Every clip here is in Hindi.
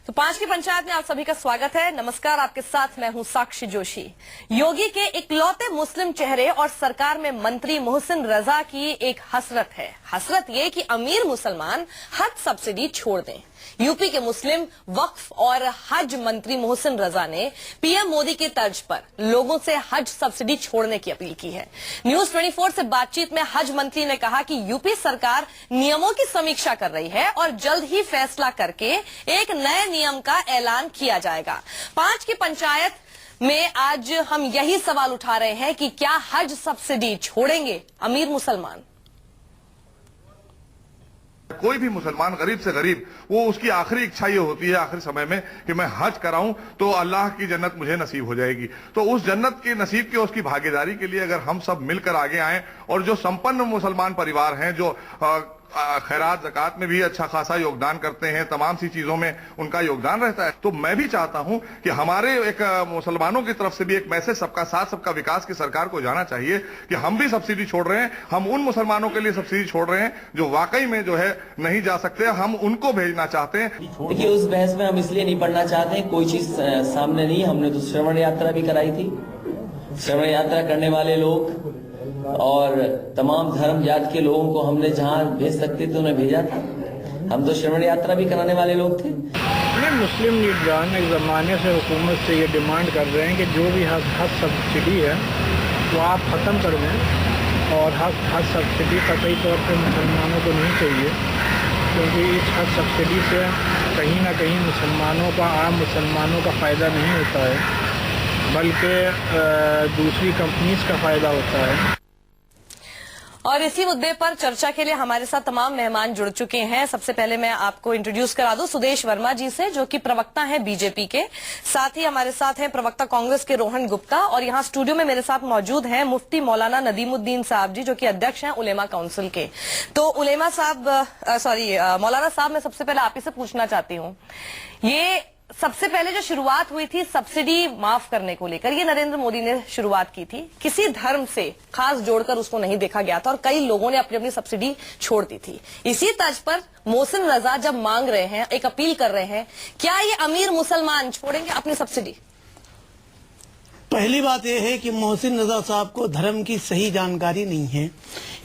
तो 5 की पंचायत में आप सभी का स्वागत है। नमस्कार, आपके साथ मैं हूं साक्षी जोशी। योगी के इकलौते मुस्लिम चेहरे और सरकार में मंत्री मोहसिन रजा की एक हसरत है। हसरत ये कि अमीर मुसलमान हज सब्सिडी छोड़ दें। यूपी के मुस्लिम वक्फ और हज मंत्री मोहसिन रजा ने पीएम मोदी की तर्ज पर लोगों से हज सब्सिडी छोड़ने की अपील की है। न्यूज 24 से बातचीत में हज मंत्री ने कहा कि यूपी सरकार नियमों की समीक्षा कर रही है और जल्द ही फैसला करके एक नए नियम का ऐलान किया जाएगा। 5 की पंचायत में आज हम यही सवाल उठा रहे हैं कि क्या हज सब्सिडी छोड़ेंगे अमीर मुसलमान। कोई भी मुसलमान गरीब से गरीब, वो उसकी आखिरी इच्छा ये होती है आखिरी समय में कि मैं हज कराऊं तो अल्लाह की जन्नत मुझे नसीब हो जाएगी। तो उस जन्नत की नसीब की उसकी भागीदारी के लिए अगर हम सब मिलकर आगे आएं और जो संपन्न मुसलमान परिवार हैं जो खैरात ज़कात में भी अच्छा खासा योगदान करते हैं, तमाम सी चीजों में उनका योगदान रहता है, तो मैं भी चाहता हूं कि हमारे एक मुसलमानों की तरफ से भी एक मैसेज सबका साथ सबका विकास की सरकार को जाना चाहिए कि हम भी सब्सिडी छोड़ रहे हैं। हम उन मुसलमानों के लिए सब्सिडी छोड़ रहे हैं जो वाकई में जो है नहीं जा सकते, हम उनको भेजना चाहते हैं। देखिए, उस बहस में हम इसलिए नहीं पढ़ना चाहते हैं, कोई चीज सामने नहीं। हमने तो श्रवण यात्रा भी कराई थी। श्रवण यात्रा करने वाले लोग और तमाम धर्म जात के लोगों को हमने जहां भेज सकते थे उन्हें भेजा था। हम तो श्रवण यात्रा भी कराने वाले लोग थे। मुस्लिम लीडरान एक जमाने से हुकूमत से ये डिमांड कर रहे हैं कि जो भी हज सब्सिडी है वो आप ख़त्म कर दें, और हज सब्सिडी कतई तौर पर मुसलमानों को नहीं चाहिए, क्योंकि इस हज सब्सिडी से कहीं ना कहीं मुसलमानों का, आम मुसलमानों का फ़ायदा नहीं होता है, बल्कि दूसरी कंपनीज का फ़ायदा होता है। और इसी मुद्दे पर चर्चा के लिए हमारे साथ तमाम मेहमान जुड़ चुके हैं। सबसे पहले मैं आपको इंट्रोड्यूस करा दूं सुदेश वर्मा जी से, जो कि प्रवक्ता हैं बीजेपी के। साथ ही हमारे साथ हैं प्रवक्ता कांग्रेस के रोहन गुप्ता, और यहाँ स्टूडियो में मेरे साथ मौजूद हैं मुफ्ती मौलाना नदीमुद्दीन साहब जी, जो कि अध्यक्ष हैं उलेमा काउंसिल के। तो उलेमा साहब, मौलाना साहब, मैं सबसे पहले आप ही से पूछना चाहती हूँ, ये सबसे पहले जो शुरुआत हुई थी सब्सिडी माफ करने को लेकर, ये नरेंद्र मोदी ने शुरुआत की थी। किसी धर्म से खास जोड़कर उसको नहीं देखा गया था और कई लोगों ने अपनी अपनी सब्सिडी छोड़ दी थी। इसी तर्ज पर मोहसिन रजा जब मांग रहे हैं, एक अपील कर रहे हैं, क्या ये अमीर मुसलमान छोड़ेंगे अपनी सब्सिडी? पहली बात यह है कि मोहसिन रजा साहब को धर्म की सही जानकारी नहीं है।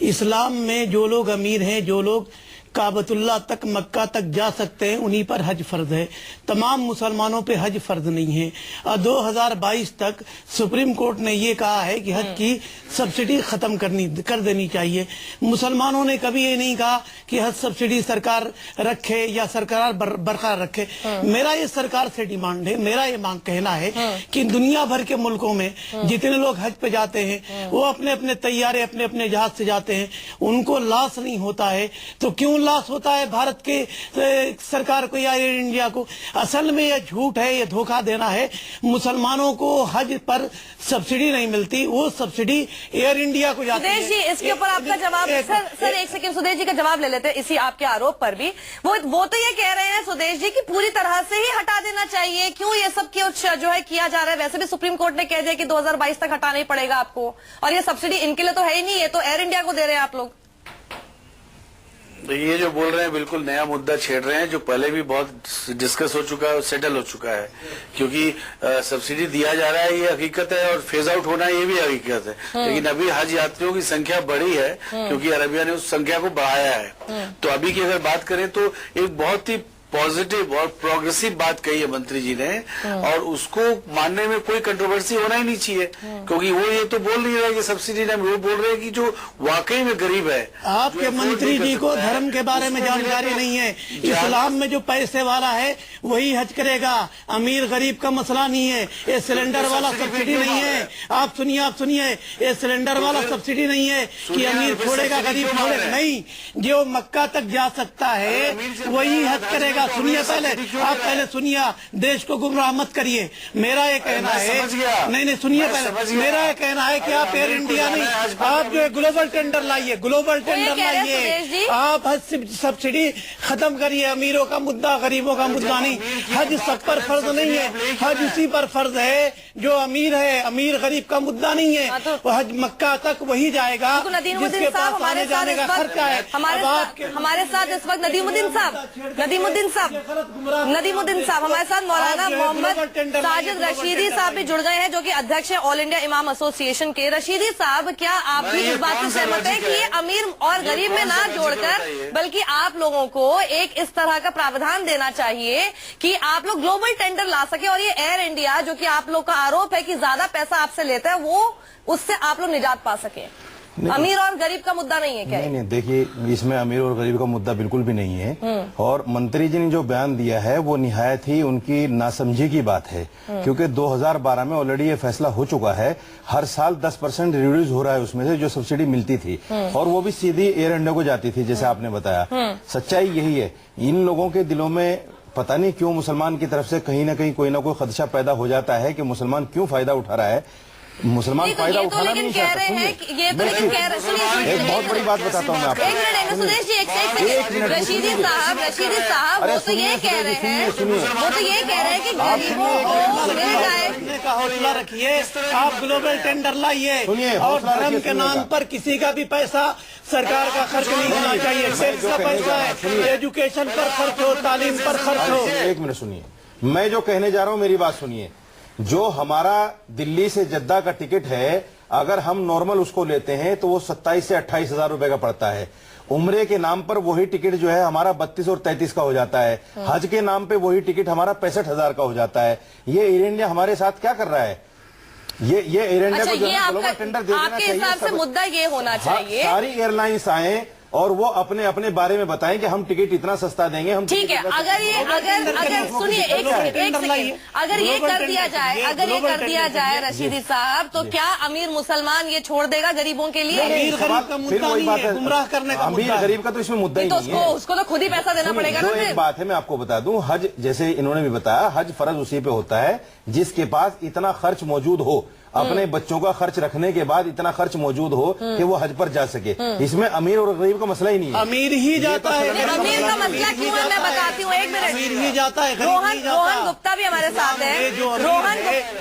इस्लाम में जो लोग अमीर हैं, जो लोग काबतुल्लाह तक, मक्का तक जा सकते हैं, उन्हीं पर हज फर्ज है। तमाम मुसलमानों पे हज फर्ज नहीं है। और 2022 तक सुप्रीम कोर्ट ने ये कहा है कि हज की सब्सिडी खत्म कर देनी चाहिए। मुसलमानों ने कभी ये नहीं कहा कि हज सब्सिडी सरकार रखे या सरकार बरकरार रखे। मेरा ये सरकार से डिमांड है, मेरा ये कहना है कि दुनिया भर के मुल्कों में जितने लोग हज पे जाते हैं वो अपने अपने तैयारे, अपने अपने जहाज से जाते हैं, उनको लॉस नहीं होता है, तो क्यों लॉस होता है भारत के सरकार को या एयर इंडिया को? असल में यह झूठ है, यह धोखा देना है। मुसलमानों को हज पर सब्सिडी नहीं मिलती, वो सब्सिडी एयर इंडिया को जाती है। सुदेश जी, इसके ऊपर आपका जवाब। सर एक सेकंड, सुदेश जी का जवाब ले लेते हैं इसी आपके आरोप पर भी। वो तो ये कह रहे हैं सुदेश जी कि पूरी तरह से ही हटा देना चाहिए। क्यों ये सब जो है किया जा रहा है? वैसे भी सुप्रीम कोर्ट ने कह दिया कि 2022 तक हटाना ही पड़ेगा आपको, और ये सब्सिडी इनके लिए तो है ही नहीं, ये तो एयर इंडिया को दे रहे हैं आप लोग। ये जो बोल रहे हैं बिल्कुल नया मुद्दा छेड़ रहे हैं, जो पहले भी बहुत डिस्कस हो चुका है और सेटल हो चुका है। क्योंकि सब्सिडी दिया जा रहा है, ये हकीकत है, और फेज आउट होना ये भी हकीकत है। लेकिन अभी हज यात्रियों की संख्या बढ़ी है क्योंकि अरबिया ने उस संख्या को बढ़ाया है। तो अभी की अगर बात करें तो एक बहुत ही पॉजिटिव और प्रोग्रेसिव बात कही है मंत्री जी ने, और उसको मानने में कोई कंट्रोवर्सी होना ही नहीं चाहिए, क्योंकि वो ये तो बोल नहीं रहे कि सब्सिडी ना, वो बोल रहे हैं कि जो वाकई में गरीब है। आपके मंत्री जी को धर्म के बारे में जानकारी नहीं है। इस्लाम में जो पैसे वाला है वही हज करेगा, अमीर गरीब का मसला नहीं है। ये सिलेंडर वाला सब्सिडी नहीं है। आप सुनिए, ये सिलेंडर वाला सब्सिडी नहीं है कि अमीर छोड़ेगा गरीब छोड़ेगा, नहीं। जो मक्का तक जा सकता है वही हज करेगा। आप पहले सुनिए, देश को गुमराह मत करिए। मेरा ये कहना है, नहीं सुनिए पहले, मेरा ये कहना है कि आप एयर इंडिया नहीं, आप जो ग्लोबल टेंडर लाइए, ग्लोबल टेंडर लाइए। आप हज सब्सिडी खत्म करिए। अमीरों का मुद्दा, गरीबों का मुद्दा नहीं। हज सब पर फर्ज नहीं है, हज उसी पर फर्ज है जो अमीर है। अमीर गरीब का मुद्दा नहीं है। वो हज मक्का तक वही जाएगा जिसके पास आने जाने का खर्चा है। हमारे साथ इस वक्त नदीमुद्दीन नदीमुद्दीन साहब हमारे साथ मौलाना मोहम्मद साजिद रशीदी साहब भी जुड़ गए हैं, जो कि अध्यक्ष है ऑल इंडिया इमाम एसोसिएशन के। रशीदी साहब, क्या आप भी इस बात से सहमत है कि ये अमीर और गरीब में ना जोड़कर बल्कि आप लोगों को एक इस तरह का प्रावधान देना चाहिए कि आप लोग ग्लोबल टेंडर ला सके, और ये एयर इंडिया जो कि आप लोग का आरोप है कि ज्यादा पैसा आपसे लेता है, वो उससे आप लोग निजात पा सके? अमीर और गरीब का मुद्दा नहीं है क्या? नहीं, देखिए, इसमें अमीर और गरीब का मुद्दा बिल्कुल भी नहीं है। और मंत्री जी ने जो बयान दिया है वो निहायत ही उनकी नासमझी की बात है, क्योंकि 2012 में ऑलरेडी ये फैसला हो चुका है। हर साल 10% रिड्यूस हो रहा है उसमें से जो सब्सिडी मिलती थी, और वो भी सीधी एयर इंडिया को जाती थी, जैसे आपने बताया। सच्चाई यही है। इन लोगों के दिलों में पता नहीं क्यों मुसलमान की तरफ से कहीं ना कहीं कोई ना कोई खदशा पैदा हो जाता है कि मुसलमान क्यों फायदा उठा रहा है। मुसलमान फायदा उठाना नहीं चाहता। एक बहुत बड़ी बात बताता हूँ मैं आपको। एक मिनट सुदेश जी, एक मिनट। रशीदी साहब वो तो ये कह रहे हैं, कि गरीबों को मिल जाए का हौसला रखिए। आप ग्लोबल टेंडर लाइए, और धर्म के नाम पर किसी का भी पैसा सरकार का खर्च नहीं होना चाहिए। टैक्स का पैसा है, एजुकेशन पर खर्च हो, तालीम पर खर्च हो। एक मिनट सुनिए, मैं जो कहने जा रहा हूँ मेरी बात सुनिए। जो हमारा दिल्ली से जद्दा का टिकट है, अगर हम नॉर्मल उसको लेते हैं तो वो 27 से 28 हजार रुपए का पड़ता है। उम्रे के नाम पर वही टिकट जो है हमारा 32 और 33 का हो जाता है। हज के नाम पे वही टिकट हमारा 65 हजार का हो जाता है। ये एयर इंडिया हमारे साथ क्या कर रहा है? ये एयर इंडिया को जो है ग्लोबल टेंडर दे देना चाहिए। आपके हिसाब से मुद्दा ये होना चाहिए, सारी एयरलाइंस आए और वो अपने अपने बारे में बताएं कि हम टिकट इतना सस्ता देंगे। हम ठीक है, अगर सुनिए एक सेकंड, अगर ये कर दिया जाए रशीदी साहब, तो क्या अमीर मुसलमान ये छोड़ देगा गरीबों के लिए? अमीर गरीब का मुद्दा नहीं है, गुमराह करने का अमीर गरीब का तो इसमें मुद्दा ही नहीं है। उसको तो खुद ही पैसा देना पड़ेगा ना। एक बात है, मैं आपको बता दूं, हज जैसे इन्होंने भी बताया, हज फर्ज उसी पे होता है जिसके पास इतना खर्च मौजूद हो, अपने बच्चों का खर्च रखने के बाद इतना खर्च मौजूद हो कि वो हज पर जा सके। इसमें अमीर और गरीब का मसला ही नहीं है। अमीर ही जाता है, अमीर का मसला क्यों है मैं बताती हूँ, एक मिनट। अमीर ही जाता है, रोहन गुप्ता भी हमारे साथ है। रोहन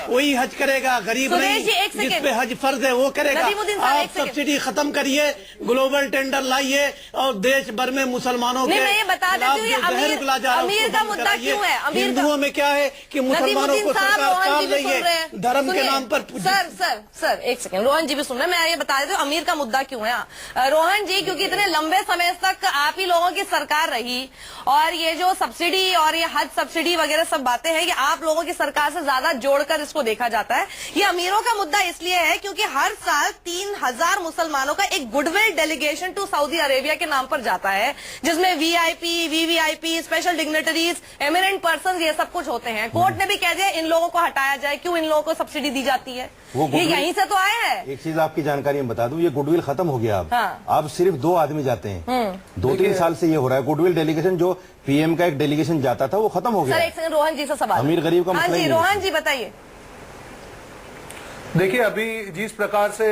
वही हज करेगा, गरीब नहीं। जिस पे हज फर्ज है वो करेगा। आप सब्सिडी खत्म करिए, ग्लोबल टेंडर लाइए, और देश भर में मुसलमानों के मैं ये बता देती हूँ, अमीर का मुद्दा क्यों है? हिंदुओं में क्या है कि मुसलमानों को सरकार काट रही है धर्म के नाम पर। सर एक सेकंड, रोहन जी भी सुन रहे, मैं ये बता देती हूँ अमीर का मुद्दा क्यों है। रोहन जी, क्योंकि इतने लंबे समय तक आप ही लोगों की सरकार रही, और ये जो सब्सिडी और ये हज सब्सिडी वगैरह सब बातें हैं, ये आप लोगों की सरकार से ज्यादा जोड़कर इसको देखा जाता है। ये अमीरों का मुद्दा इसलिए है क्योंकि हर साल 3000 मुसलमानों का एक goodwill delegation to Saudi Arabia के नाम पर जाता है, जिसमें VIP, VVIP, special dignitaries, eminent person, ये सब कुछ होते हैं। कोर्ट ने भी कह दिया इन लोगों को हटाया जाए। क्यों इन लोगों को सब्सिडी दी जाती है? ये यहीं से तो आए हैं। एक चीज आपकी जानकारी में बता दूं, ये गुडविल खत्म हो गया। हाँ। अब सिर्फ 2 आदमी जाते हैं। 2-3 साल से ये हो रहा है। गुडविल डेलीगेशन जो पीएम का एक डेलीगेशन जाता था वो खत्म हो गया। सर एक सेकंड, रोहन जी से सवाल। अमीर गरीब का मसला ही नहीं है। रोहन जी बताइए। देखिए, अभी जिस प्रकार से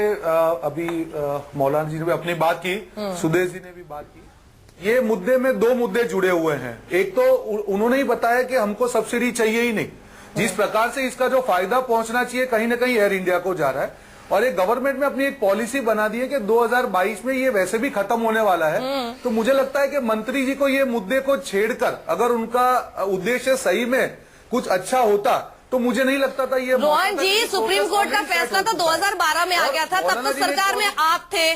मौलाना जी ने भी अपनी बात की, सुदेश जी ने भी बात की, ये मुद्दे में 2 मुद्दे जुड़े हुए हैं। एक तो उन्होंने ही बताया कि हमको सब्सिडी चाहिए ही नहीं। जिस प्रकार से इसका जो फायदा पहुंचना चाहिए कहीं ना कहीं एयर इंडिया को जा रहा है, और एक गवर्नमेंट में अपनी एक पॉलिसी बना दी है कि 2022 में ये वैसे भी खत्म होने वाला है। तो मुझे लगता है कि मंत्री जी को ये मुद्दे को छेड़कर अगर उनका उद्देश्य सही में कुछ अच्छा होता तो मुझे नहीं लगता था ये। रोहन जी, सुप्रीम कोर्ट का फैसला तो 2012 में आ गया था, तब तो सरकार में आप थे,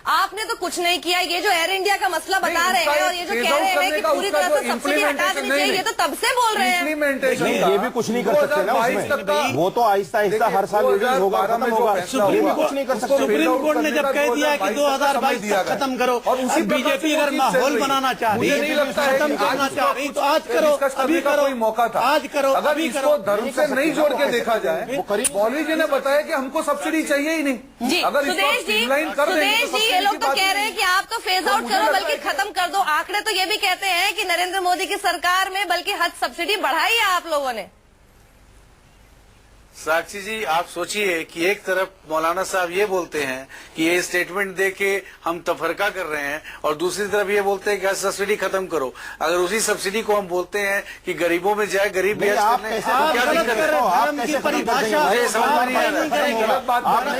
आपने तो कुछ नहीं किया। ये जो एयर इंडिया का मसला बता रहे हैं और ये जो कह रहे हैं कि पूरी तरह से सब्सिडी हटा देनी चाहिए, ये तो तब से बोल रहे हैं। ये भी कुछ नहीं कर सकते ना उसमें। वो तो आहिस्ता आहिस्ता हर साल होगा, खत्म होगा। ये भी कुछ नहीं कर सकते। सुप्रीम कोर्ट ने जब कह दिया कि 2022 तक खत्म करो, और बीजेपी अगर माहौल बनाना चाह रही है, खत्म करना चाह रही तो आज करो, अभी करो, कोई मौका था, आज करो। अगर इसको धर्म से नहीं जोड़ के देखा जाए, मौलवी जी ने बताया कि हमको सब्सिडी चाहिए ही नहीं। अगर इसको स्ट्रीमलाइन कर दें, ये लोग तो कह रहे हैं कि आप तो फेज आउट करो, बल्कि खत्म कर दो। आंकड़े तो ये भी कहते हैं कि नरेंद्र मोदी की सरकार में बल्कि हज सब्सिडी बढ़ाई है आप लोगों ने। साक्षी जी, आप सोचिए कि एक तरफ मौलाना साहब ये बोलते हैं कि ये स्टेटमेंट दे के हम तफरका कर रहे हैं, और दूसरी तरफ ये बोलते हैं कि सब्सिडी खत्म करो। अगर उसी सब्सिडी को हम बोलते हैं कि गरीबों में जाए, गरीब भी आप नहीं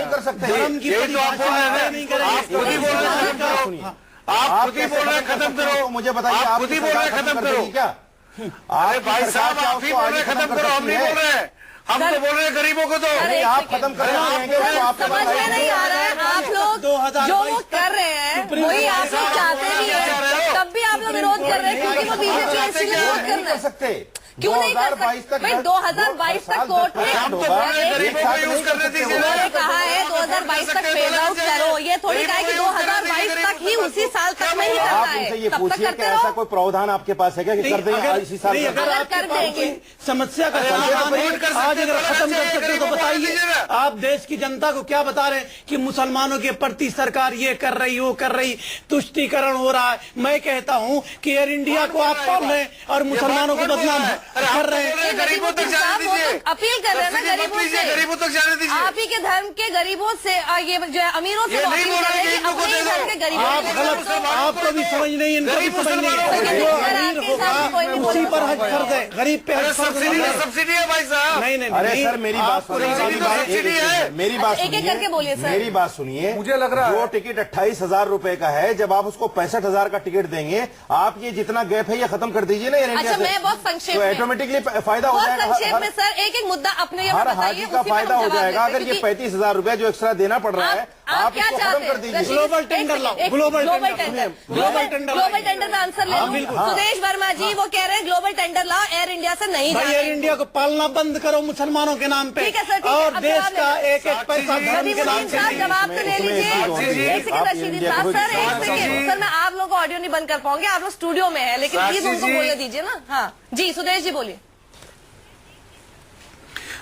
कर सकते। यही तो आप बोल रहे हैं, आप खुद ही बोल रहे हैं खत्म करो। आप खुद ही बोल रहे हैं खत्म करो। मुझे बताइए, आप खुद ही बोल रहे हैं खत्म करो। क्या अरे भाई साहब, आप ही बोल रहे खत्म करो, हम नहीं बोल रहे हैं। हम तो बोल रहे हैं गरीबों को तो आप खत्म कर रहे हैं। समझ में नहीं आ रहा है, आप लोग जो वो कर रहे हैं वही आप लोग चाहते भी हैं, तब भी आप लोग विरोध कर रहे हैं क्योंकि वो बीजेपी ऐसी विरोध कर रहे हैं। सकते क्यों नहीं कर सकते भाई? 2022 तक कोर्ट गरीबों को यूज करने दीजिए। उन्होंने कहा है 2022 तक फेज आउट करो, ये थोड़ी कहा कि 2022 तक ही उसी साल तक में ही करना आप है। उनसे ये तब तक पूछिए कि करते ऐसा रहो। कोई प्रावधान आपके पास है क्या कि कर देंगे इसी साल नहीं, में? अगर अगर आपके कर पास देंगे। कोई समस्या का समाधान है, आज अगर खत्म कर सकते हो तो बताइए। आप देश की जनता को क्या बता रहे हैं कि मुसलमानों के प्रति सरकार ये कर रही, वो कर रही, तुष्टीकरण हो रहा है। मैं कहता हूँ कि एयर इंडिया को आप पाल रहे हैं और मुसलमानों को बदनाम कर रहे हैं। गरीबों तक जाने दीजिए। अपील कर रहे हैं ना गरीबों से, गरीबों तक जाने दीजिए। आप ही के धर्म के गरीबों से ये जो है अमीरों से ये वो नहीं अपील बोल कर रहे रहे हैं कि कि इनको अपने ही दे धर्म दो। के गरीबों आप को गलत, आपको भी समझ नहीं, इनको भी समझ नहीं। लेकिन जो अगर अमीर आपके हिसाब से कोई नहीं होगा उसी बोल पर हज सकता। फर्ज है, गरीब पे हज फर्ज सब्सिडी है। सब्सिडी है भाई साहब। नहीं नहीं अरे नहीं, सर मेरी बात आपको सुनिए, नहीं मेरी समझ- बात सब्सिडी है। मेरी बात एक-एक सुनिए, करके बोलिए सर। मेरी बात सुनिए। मुझे लग रहा है वो टिकट 28,000 रुपए का है, जब आप उसको 65,000 का टिकट देंगे, आप ये जितना गैप है ये खत्म कर दीजिए ना एयर इंडिया अच्छा, से। मैं बहुत संक्षेप तो में- ऑटोमेटिकली फायदा हो बहुत जाएगा। संक्षेप में सर, एक एक मुद्दा अपने यहाँ हर बताइए, हाजी का उसी पर फायदा हम हो जवाब जाएगा। देते अगर हैं, ये क्योंकि 35,000 रुपए जो एक्स्ट्रा देना पड़ रहा है, आप क्या इसको खत्म चाहते कर हैं? दीजिए। ग्लोबल टेंडर लाओ, global global tender, tender, global tender global tender का आंसर ले लूं। सुदेश वर्मा जी वो कह रहे हैं ग्लोबल टेंडर लाओ, एयर इंडिया से नहीं भाई जाना एयर है। इंडिया को पालना बंद करो मुसलमानों के नाम पे, ठीक है सर, ठीक है, और अब देश जवाब का ले- एक एक पैसा धर्म रवि के नाम मुनीम पे साहब नहीं। जवाब तो ले लीजिए। एक सेकंड रशीदी साहब, सर एक सेकंड सर, मैं आप लोगों को ऑडियो नहीं बंद कर पाऊंगी, आप लोग स्टूडियो में है, लेकिन प्लीज उनको बोलने दीजिए ना। हाँ जी सुदेश जी बोलिए।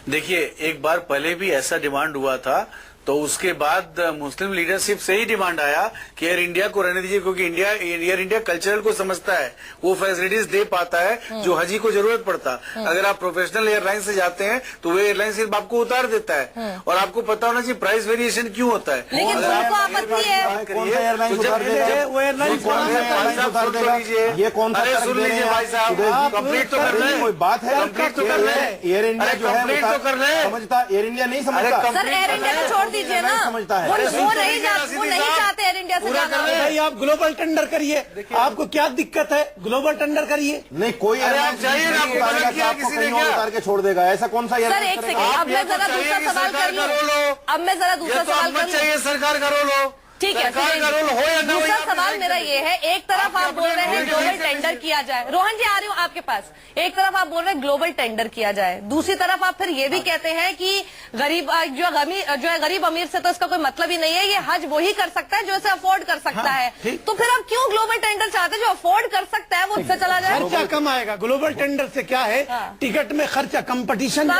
देखिए, एक बार पहले भी ऐसा डिमांड हुआ था, तो उसके बाद मुस्लिम लीडरशिप से ही डिमांड आया कि एयर इंडिया को रहने दीजिए, क्योंकि एयर इंडिया कल्चरल को समझता है, वो फैसिलिटीज दे पाता है जो हजी को जरूरत पड़ता। अगर आप प्रोफेशनल एयरलाइन से जाते हैं तो वो एयरलाइन सिर्फ आपको उतार देता है, और आपको पता होना चाहिए प्राइस वेरिएशन क्यों होता है। लेकिन अगर उनको आप आपत्ति है। कौन सा एयरलाइन तो जब- उतार देगा? वो एयरलाइन कौन सा एयरलाइन उतार देगा? ये कौन सा अरे तर्क सुन दे रहे लीजिए हैं भाई साहब, सुदेश जी? कंप्लीट तो कर अरे ले। कोई बात है? कंप्लीट तो कर ले। एयर इंडिया अरे जो है कंप्लीट तो कर ले। समझता, एयर इंडिया नहीं समझता। सर एयर इंडिया को छोड़ दीजिए ना, समझता है। वो अरे नहीं चाहते एयर इंडिया से जाना। भाई आप ग्लोबल टेंडर करिए, आपको क्या दिक्कत है? ग्लोबल टेंडर करिए। नहीं, कोई अरे एयरलाइन आप जाइए ना, आपको उतारेगा मना तो किया आपको किसी ने कहीं और क्या? उतार के छोड़ देगा। ऐसा कौन सा सर एयरलाइन एक करेगा? सेकंड, आप अब मैं या तो जरा चाहिए दूसरा कि सवाल सरकार कर का रोल लूं। हो, अब मैं जरा दूसरा ये तो सवाल आप कर मत लूं। चाहिए सरकार का रोल हो। ठीक है, सरकार का रोल हो या ना हो, दूसरा आप सवाल डिसाइड मेरा करिए। ये है, एक तरफ आप बोल रहे हैं आपके ग्लोबल अपने टेंडर किया जाए, रोहन जी आ रही हूँ आपके पास, एक तरफ आप बोल रहे हैं ग्लोबल टेंडर किया जाए, दूसरी तरफ आप फिर ये भी कहते हैं कि गरीब जो है गरीब अमीर से तो इसका कोई मतलब ही नहीं है, ये हज वही कर सकता है जो इसे अफोर्ड कर सकता है। तो फिर आप क्यों ग्लोबल टेंडर चाहते हैं? जो अफोर्ड कर सकता है वो उससे चला जाए। खर्चा कम आएगा। ग्लोबल टेंडर से क्या है, टिकट में खर्चा, कंपटीशन तो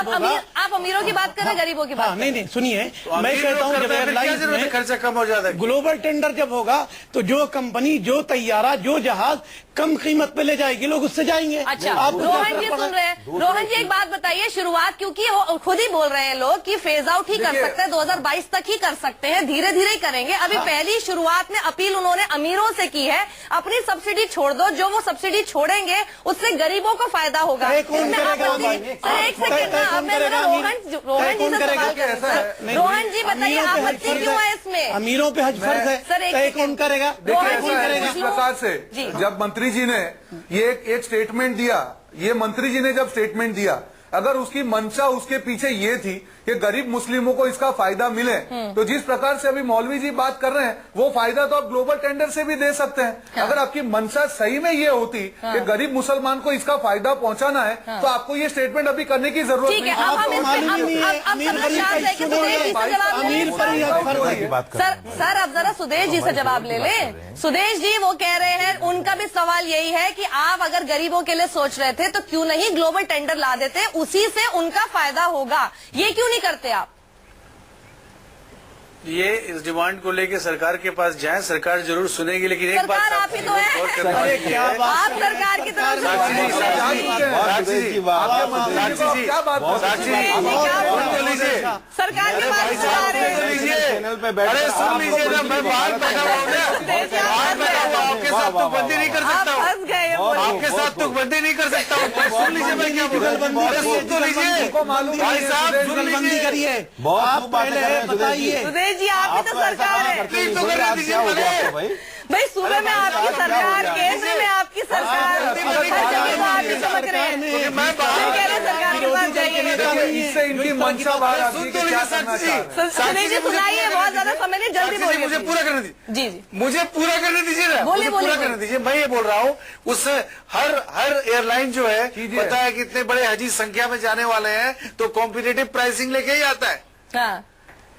आप अमीरों की बात करें, गरीबों की बात नहीं नहीं सुनिए, तो मैं कहता हूँ जब एयरलाइंस में खर्चा कम हो जाता है। ग्लोबल टेंडर जब होगा तो जो कंपनी, जो तैयारा, जो जहाज कम कीमत पे ले जाएगी, लोग उससे जाएंगे। अच्छा आप रोहन जी सुन रहे हैं, रोहन जी एक बात बताइए, शुरुआत क्योंकि वो खुद ही बोल रहे हैं लोग कि फेज आउट ही कर सकते हैं, 2022 तक ही कर सकते हैं, धीरे धीरे ही करेंगे। अभी पहली शुरुआत में अपील उन्होंने अमीरों से की है, अपनी सब्सिडी छोड़ दो, जो वो सब्सिडी छोड़ेंगे उससे गरीबों को फायदा होगा। तय कौन इसमें करेगा? आपत्ति- सर एक सेकंड ना, अब मैं जरा रोहन जी से सवाल करूं। सर, रोहन जी बताइए आपत्ति क्यों है इसमें? अमीरों पे हज फर्ज है, सर, एक तय सेकंड। कौन करेगा? रोहन तय जी, कौन करेगा? इस प्रकार से जी। जब मंत्री जी ने ये एक स्टेटमेंट दिया, ये मंत्री जी ने जब स्टेटमेंट दिया, अगर उसकी मंशा उसके पीछे ये थी कि गरीब मुस्लिमों को इसका फायदा मिले, तो जिस प्रकार से अभी मौलवी जी बात कर रहे हैं, वो फायदा तो आप ग्लोबल टेंडर से भी दे सकते हैं। अगर आपकी मंशा सही में ये होती कि गरीब मुसलमान को इसका फायदा पहुंचाना है, तो आपको ये स्टेटमेंट अभी करने की जरूरत ठीक नहीं है, अब हम इस पे मालूम ही नहीं है, अब अमीर सब गरीब शांत का है कि इश्यू नहीं सुदेश जी से है, जवाब ले अमीर पर ही हज फर्ज है। बात कर सर अब जरा सुदेश जी से जवाब ले लें। सुदेश जी वो कह रहे हैं, उनका भी सवाल यही है कि आप अगर गरीबों के लिए सोच रहे थे तो क्यों नहीं ग्लोबल टेंडर ला देते, उसी से उनका फायदा होगा, ये क्यों नहीं करते आप? ये इस डिमांड को लेके सरकार के पास जाएं, सरकार जरूर सुनेगी, लेकिन एक बात सरकार आप ही तो है। गौर करने वाली अरे क्या है। बात आप सरकार की तरफ से साक्षी जी, साक्षी जी, साक्षी जी, साक्षी जी, क्या बात कर साक्षी जी, क्या सुन तो लीजिए। सरकार के अरे पास भाई जा साहब, रहे सुन तो हैं। लीजिए। चैनल पे बैठ अरे कर सुन आप लीजिए ना, मैं बाहर बैठा हुआ हूँ ना, बाहर बैठा हुआ, आपके साथ तो बंदी नहीं कर आप सकता हूँ, फंस गए हैं बोलिए। आपके साथ तो बंदी नहीं कर सकता हूँ। सुन लीजिए मैं क्या बोल रहा हूँ, अरे सुन तो लीजिए भाई साहब, सुन जुगलबंदी लीजिए। करिए, बहुत आप खूब बातें कर रहे पहले हैं सुदेश जी। बताइए। सुदेश जी आप ही तो सरकार है। ठीक तो कर रहे दीजिए पहले। भाई भाई सूबे में आपकी सरकार, केंद्र में आपकी सरकार, हर जगह आपकी भड़क रहे हैं। सरकार ने- मैं कह रहे हैं सरकार के पास जाइए। देखिए, इससे इनकी मंशा बाहर आती है कि क्या करना चाह रहे हैं। सुनील जी सुनाइए, बहुत ज्यादा समय नहीं, जल्दी बोलिए। मुझे पूरा करने दीजिए। जी जी मुझे पूरा करने दीजिए ना, बोलिए, मुझे पूरा बोलिए। करने दीजिए। मैं ये बोल रहा हूँ, उससे हर एयरलाइन जो है कीजिए। पता है कि इतने बड़े हजी संख्या में जाने वाले हैं तो कॉम्पिटिटिव प्राइसिंग लेके ही आता है। हाँ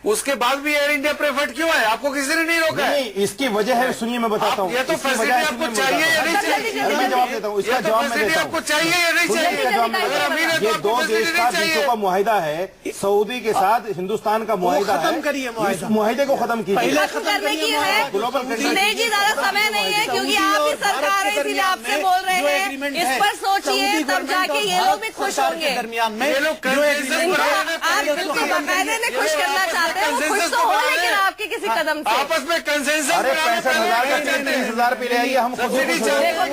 उसके बाद भी एयर इंडिया प्रेफर्ड क्यों है? आपको किसी ने नहीं रोका है। नहीं, इसकी वजह है, सुनिए मैं बताता हूँ। ये तो इसकी फैसिलिटी वजह है, आपको सुनिए मैं चाहिए या बताता नहीं हूँ। चाहिए? अरे मैं जवाब देता हूँ, इसका जवाब मैं फैसिलिटी देता आपको हूँ। चाहिए या नहीं सुनिए, चाहिए? इसका जवाब मैं अगर देता हूँ। अमीर है तो ये आपको दो फैसिलिटी देश का नहीं चाहिए। देशों का मुआहिदा है, सऊदी के साथ हिंदुस्तान का मुआहिदा है। खत्म करिए मुआहिदा। इस मुआहिदे को खत्म कीजिए। खत्म करने की है। ग्लोबल नहीं जी, ज्यादा समय नहीं है, क्योंकि आप ही सरकार है, इसीलिए आपसे बोल रहे हैं। इस पर सोचिए, तब जाके ये लोग भी खुश होंगे। दरमियान में ये लोग जो consensus agreement पर है, आप बिल्कुल बाकायदे में खुश करना चाहते हैं, वो खुश तो हो, लेकिन आपके किसी कदम से। आपस में कंसेंसस अरे 65,000 का 30,000 पे ले आइए, हम खुद को खुश होंगे। देखो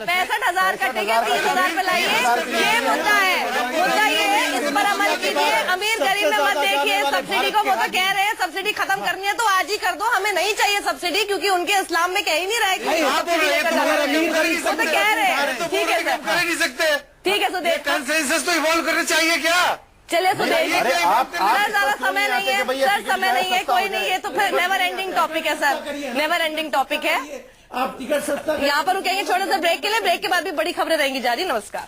65,000 कटेंगे, 30,000 पे लाइए, ये मुद्दा है। मुद्दा ये है, इस पर अमल कीजिए। अमीर गरीब में मत देखिए। सब्सिडी को वो तो कह रहे हैं सब्सिडी खत्म करनी है तो आज ही कर दो, हमें नहीं चाहिए सब्सिडी, क्योंकि उनके इस्लाम में कह ही नहीं रहा है कि सब्सिडी लेकर जाओ। वो तो कह रहे हैं। ठीक है सर, कर नहीं सकते। ठीक है सुदेश, कंसेंसस तो इवॉल्व करने चाहिए क्या? चलिए सुदेश। अरे आप सर ज्यादा समय नहीं है, भैया, सर समय नहीं है, कोई नहीं है तो फिर नेवर एंडिंग टॉपिक है सर, नेवर एंडिंग टॉपिक है। आप टिकट सस्ता यहाँ पर रुकेंगे छोटे से ब्रेक के लिए, ब्रेक के बाद भी बड़ी खबरें रहेंगी जारी। नमस्कार।